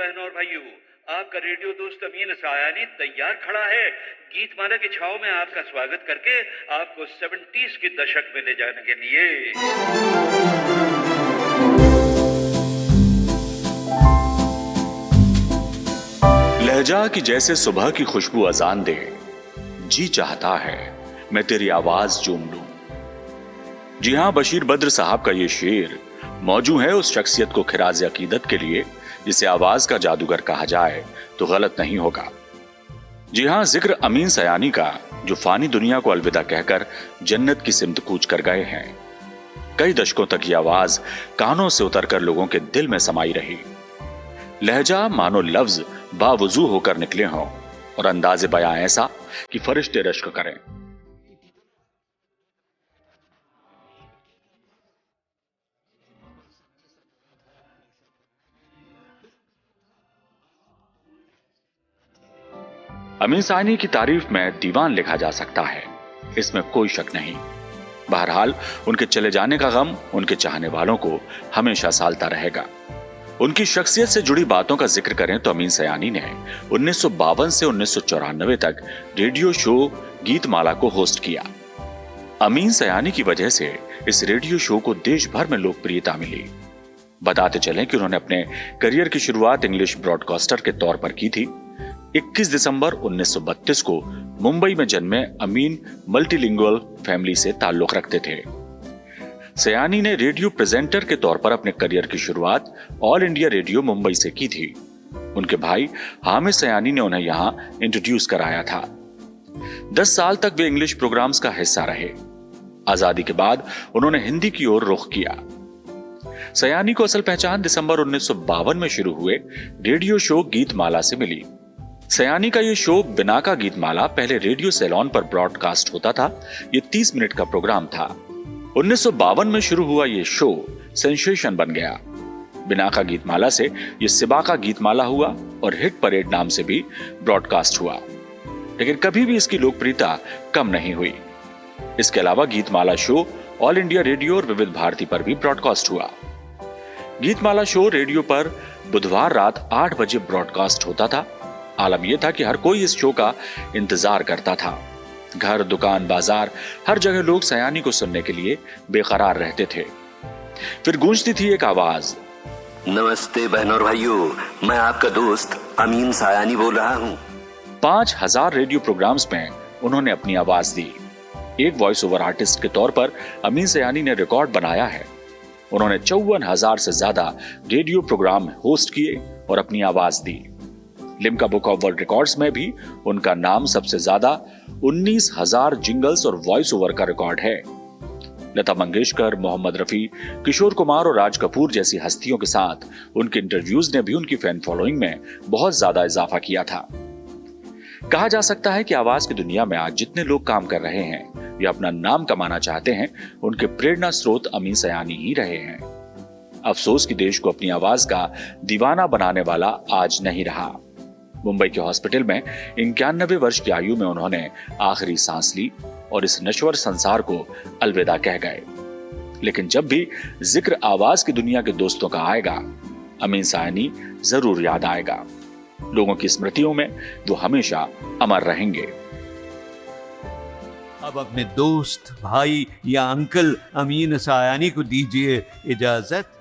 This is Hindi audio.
बहनों और भाइयों, आपका रेडियो दोस्त अमीन सायानी तैयार खड़ा है गीतमाला की छाव में आपका स्वागत करके आपको 70s के दशक में ले जाने के लिए। लहजा की जैसे सुबह की खुशबू अजान दे, जी चाहता है मैं तेरी आवाज चूम लूं। जी हां, बशीर बद्र साहब का ये शेर मौजू है उस शख्सियत को खिराज अकीदत के लिए जिसे आवाज का जादूगर कहा जाए तो गलत नहीं होगा। जी हां, जिक्र अमीन सयानी का, जो फानी दुनिया को अलविदा कहकर जन्नत की सिमत कूच कर गए हैं। कई दशकों तक ये आवाज कानों से उतरकर लोगों के दिल में समाई रही। लहजा मानो लफ्ज बावजू होकर निकले हों और अंदाजे बयां ऐसा कि फरिश्ते रश्क करें। अमीन सायानी की तारीफ में दीवान लिखा जा सकता है, इसमें कोई शक नहीं। बहरहाल उनके चले जाने का गम उनके चाहने वालों को हमेशा सालता रहेगा। उनकी शख्सियत से जुड़ी बातों का जिक्र करें तो अमीन सयानी ने 1952 से 1994 तक रेडियो शो गीतमाला को होस्ट किया। अमीन सयानी की वजह से इस रेडियो शो को देश भर में लोकप्रियता मिली। बताते चलें कि उन्होंने अपने करियर की शुरुआत इंग्लिश ब्रॉडकास्टर के तौर पर की थी। 21 दिसंबर 1932 को मुंबई में जन्मे अमीन मल्टीलिंगुअल फैमिली से ताल्लुक रखते थे। सयानी ने रेडियो प्रेजेंटर के तौर पर अपने करियर की शुरुआत ऑल इंडिया रेडियो मुंबई से की थी। उनके भाई हामिद सयानी ने उन्हें यहां इंट्रोड्यूस कराया था। 10 साल तक वे इंग्लिश प्रोग्राम्स का हिस्सा रहे। आजादी के बाद उन्होंने हिंदी की ओर रुख किया। सयानी को असल पहचान दिसंबर 1952 में शुरू हुए रेडियो शो गीतमाला से मिली। सयानी का यह शो बिनाका गीतमाला पहले रेडियो सेलोन पर ब्रॉडकास्ट होता था। यह 30 मिनट का प्रोग्राम था। 1952 में शुरू हुआ यह शो सेंसेशन बन गया। बिनाका गीतमाला से यह सिबाका गीतमाला हुआ और हिट परेड नाम से भी ब्रॉडकास्ट हुआ, लेकिन कभी भी इसकी लोकप्रियता कम नहीं हुई। इसके अलावा Geetmala show all India radio और विविध भारती पर भी ब्रॉडकास्ट हुआ। गीतमाला शो रेडियो पर बुधवार रात 8 बजे ब्रॉडकास्ट होता था। आलम यह था कि हर कोई इस शो का इंतजार करता था। घर, दुकान, बाजार, हर जगह लोग सयानी को सुनने के लिए बेकरार रहते थे। फिर गूंजती थी एक आवाज, नमस्ते बहनों और भाइयों, मैं आपका दोस्त अमीन सायानी बोल रहा हूं। 5000 रेडियो प्रोग्राम्स में उन्होंने अपनी आवाज दी। एक वॉइस ओवर आर्टिस्ट के तौर पर अमीन सयानी ने रिकॉर्ड बनाया है। उन्होंने 54,000 से ज्यादा रेडियो प्रोग्राम होस्ट किए और अपनी आवाज दी। Limca book of world records में भी उनका नाम सबसे ज्यादा 19,000 जिंगल्स और वॉइस ओवर का रिकॉर्ड है। लता मंगेशकर, मोहम्मद रफी, किशोर कुमार और राज कपूर जैसी हस्तियों के साथ उनके इंटरव्यूज ने भी उनकी फैन फॉलोइंग में बहुत ज्यादा इजाफा किया था। कहा जा सकता है कि आवाज की दुनिया में आज जितने लोग काम कर रहे हैं या अपना नाम कमाना चाहते हैं, उनके प्रेरणा स्रोत अमीन सयानी ही रहे हैं। अफसोस कि देश को अपनी आवाज का दीवाना बनाने वाला आज नहीं रहा। मुंबई के हॉस्पिटल में 91 वर्ष की आयु में उन्होंने आखिरी सांस ली और इस नश्वर संसार को अलविदा कह गए। लेकिन जब भी जिक्र आवाज की दुनिया के दोस्तों का आएगा, अमीन सयानी जरूर याद आएगा। लोगों की स्मृतियों में वो हमेशा अमर रहेंगे। अब अपने दोस्त, भाई या अंकल अमीन सयानी को दीजिए इजाजत।